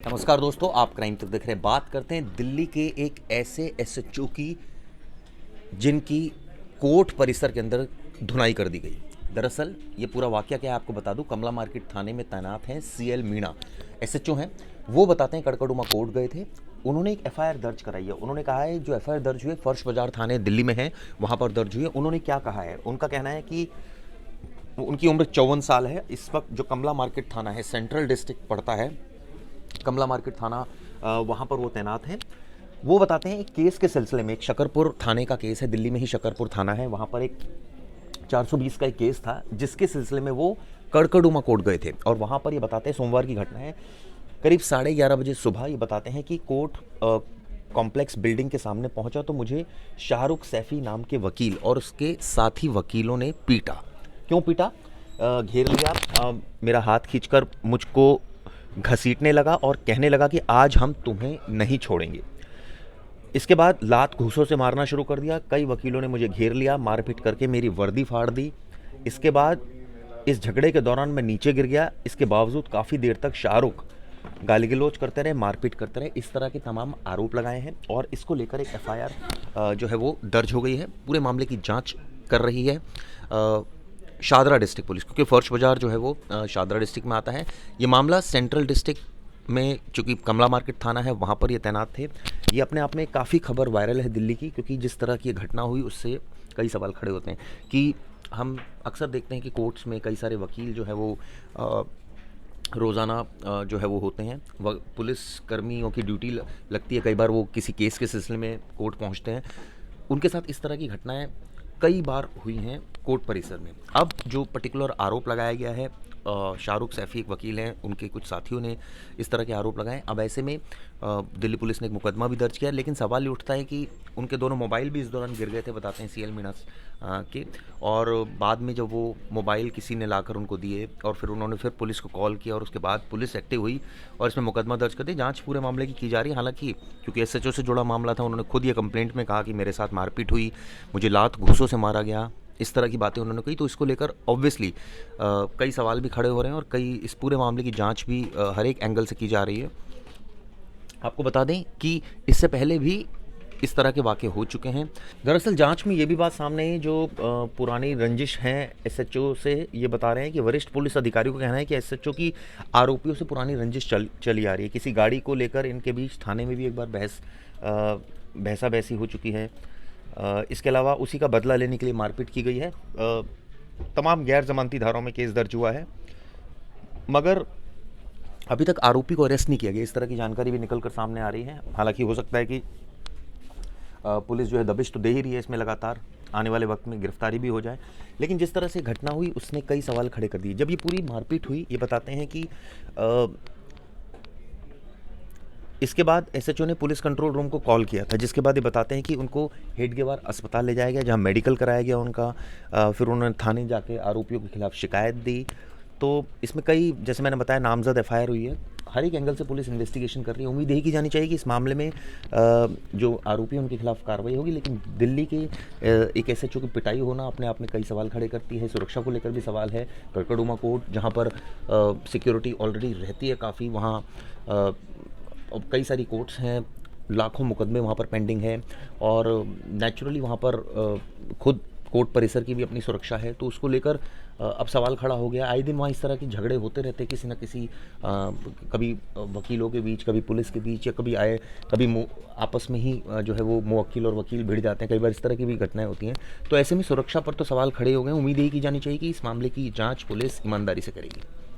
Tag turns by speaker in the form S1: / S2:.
S1: नमस्कार दोस्तों, आप क्राइम तक देख रहे हैं। बात करते हैं दिल्ली के एक ऐसे एसएचओ की जिनकी कोर्ट परिसर के अंदर धुनाई कर दी गई। दरअसल ये पूरा वाकया क्या है आपको बता दूं। कमला मार्केट थाने में तैनात हैं सीएल मीणा, एसएचओ हैं। वो बताते हैं कड़कड़ुमा कोर्ट गए थे, उन्होंने एक एफआईआर दर्ज कराई है। उन्होंने कहा है जो एफआईआर दर्ज हुई है फर्श बाजार थाने दिल्ली में है, वहाँ पर दर्ज हुई है। उन्होंने क्या कहा है, उनका कहना है कि उनकी उम्र 54 साल है। इस वक्त जो कमला मार्केट थाना है, सेंट्रल डिस्ट्रिक्ट पड़ता है कमला मार्केट थाना, वहाँ पर वो तैनात हैं। वो बताते हैं एक केस के सिलसिले में, एक शकरपुर थाने का केस है, दिल्ली में ही शकरपुर थाना है, वहाँ पर एक 420 का एक केस था जिसके सिलसिले में वो कड़कड़ुमा कोर्ट गए थे। और वहाँ पर ये बताते हैं, सोमवार की घटना है, करीब 11:30 बजे सुबह। ये बताते हैं कि कोर्ट कॉम्प्लेक्स बिल्डिंग के सामने पहुंचा तो मुझे शाहरुख सैफी नाम के वकील और उसके साथी वकीलों ने पीटा। क्यों पीटा? घेर लिया, मेरा हाथ खींचकर मुझको घसीटने लगा और कहने लगा कि आज हम तुम्हें नहीं छोड़ेंगे। इसके बाद लात घूंसों से मारना शुरू कर दिया। कई वकीलों ने मुझे घेर लिया, मारपीट करके मेरी वर्दी फाड़ दी। इसके बाद इस झगड़े के दौरान मैं नीचे गिर गया। इसके बावजूद काफ़ी देर तक शाहरुख गाली गलौज करते रहे, मारपीट करते रहे। इस तरह के तमाम आरोप लगाए हैं और इसको लेकर एक एफआईआर जो है वो दर्ज हो गई है। पूरे मामले की जाँच कर रही है शादरा डिस्ट्रिक्ट पुलिस, क्योंकि फर्श बाजार जो है वो शादरा डिस्ट्रिक्ट में आता है। ये मामला सेंट्रल डिस्ट्रिक्ट में, चूँकि कमला मार्केट थाना है वहाँ पर ये तैनात थे। ये अपने आप में काफ़ी खबर वायरल है दिल्ली की, क्योंकि जिस तरह की घटना हुई उससे कई सवाल खड़े होते हैं कि हम अक्सर देखते हैं कि कोर्ट्स में कई सारे वकील जो है वो रोज़ाना जो है वो होते हैं, पुलिस कर्मियों की ड्यूटी लगती है। कई बार वो किसी केस के सिलसिले में कोर्ट पहुँचते हैं। उनके साथ इस तरह की घटनाएं कई बार हुई हैं कोर्ट परिसर में। अब जो पर्टिकुलर आरोप लगाया गया है, शाहरुख सैफी एक वकील हैं, उनके कुछ साथियों ने इस तरह के आरोप लगाए। अब ऐसे में दिल्ली पुलिस ने एक मुकदमा भी दर्ज किया, लेकिन सवाल ये उठता है कि उनके दोनों मोबाइल भी इस दौरान गिर गए थे, बताते हैं सीएल मीणा के। और बाद में जब वो मोबाइल किसी ने लाकर उनको दिए और फिर उन्होंने फिर पुलिस को कॉल किया और उसके बाद पुलिस एक्टिव हुई और इसमें मुकदमा दर्ज कर दी। जाँच पूरे मामले की जा रही है। हालांकि क्योंकि एसएचओ से जुड़ा मामला था, उन्होंने खुद ये कंप्लेंट में कहा कि मेरे साथ मारपीट हुई, मुझे लात घूंसों से मारा गया, इस तरह की बातें उन्होंने कही। तो इसको लेकर ऑब्वियसली कई सवाल भी खड़े हो रहे हैं और कई इस पूरे मामले की जांच भी हर एक एंगल से की जा रही है। आपको बता दें कि इससे पहले भी इस तरह के वाक़े हो चुके हैं। दरअसल जांच में ये भी बात सामने आई, जो पुरानी रंजिश हैं एसएचओ से, ये बता रहे हैं कि वरिष्ठ पुलिस अधिकारियों का कहना है कि एसएचओ की आरोपियों से पुरानी रंजिश चली आ रही है। किसी गाड़ी को लेकर इनके बीच थाने में भी एक बार बहसा बहसी हो चुकी है। इसके अलावा उसी का बदला लेने के लिए मारपीट की गई है। तमाम गैर जमानती धाराओं में केस दर्ज हुआ है, मगर अभी तक आरोपी को अरेस्ट नहीं किया गया। इस तरह की जानकारी भी निकल कर सामने आ रही है। हालांकि हो सकता है कि पुलिस जो है दबिश तो दे ही रही है इसमें, लगातार आने वाले वक्त में गिरफ्तारी भी हो जाए। लेकिन जिस तरह से घटना हुई उसने कई सवाल खड़े कर दिए। जब ये पूरी मारपीट हुई, ये बताते हैं कि इसके बाद एसएचओ ने पुलिस कंट्रोल रूम को कॉल किया था, जिसके बाद ये बताते हैं कि उनको हेडगेवार अस्पताल ले जाया गया, जहां मेडिकल कराया गया उनका। फिर उन्होंने थाने जाके आरोपियों के खिलाफ शिकायत दी। तो इसमें कई, जैसे मैंने बताया, नामजद एफआईआर हुई है। हर एक एंगल से पुलिस इन्वेस्टिगेशन कर रही है। उम्मीद यही की जानी चाहिए कि इस मामले में जो आरोपी हैं उनके खिलाफ कार्रवाई होगी। लेकिन दिल्ली के एक एसएचओ की पिटाई होना अपने आप में कई सवाल खड़े करती है। सुरक्षा को लेकर भी सवाल है। कड़कड़ुमा कोर्ट, जहाँ पर सिक्योरिटी ऑलरेडी रहती है काफ़ी, वहाँ अब कई सारी कोर्ट्स हैं, लाखों मुकदमे वहाँ पर पेंडिंग हैं और नेचुरली वहाँ पर खुद कोर्ट परिसर की भी अपनी सुरक्षा है। तो उसको लेकर अब सवाल खड़ा हो गया। आए दिन वहाँ इस तरह के झगड़े होते रहते हैं, किसी न किसी कभी वकीलों के बीच, कभी पुलिस के बीच, या कभी आपस में ही जो है वो मुवक्किल और वकील भिड़ जाते हैं। कई बार इस तरह की भी घटनाएं होती हैं। तो ऐसे में सुरक्षा पर तो सवाल खड़े हो गए। उम्मीद यही की जानी चाहिए कि इस मामले की जाँच पुलिस ईमानदारी से करेगी।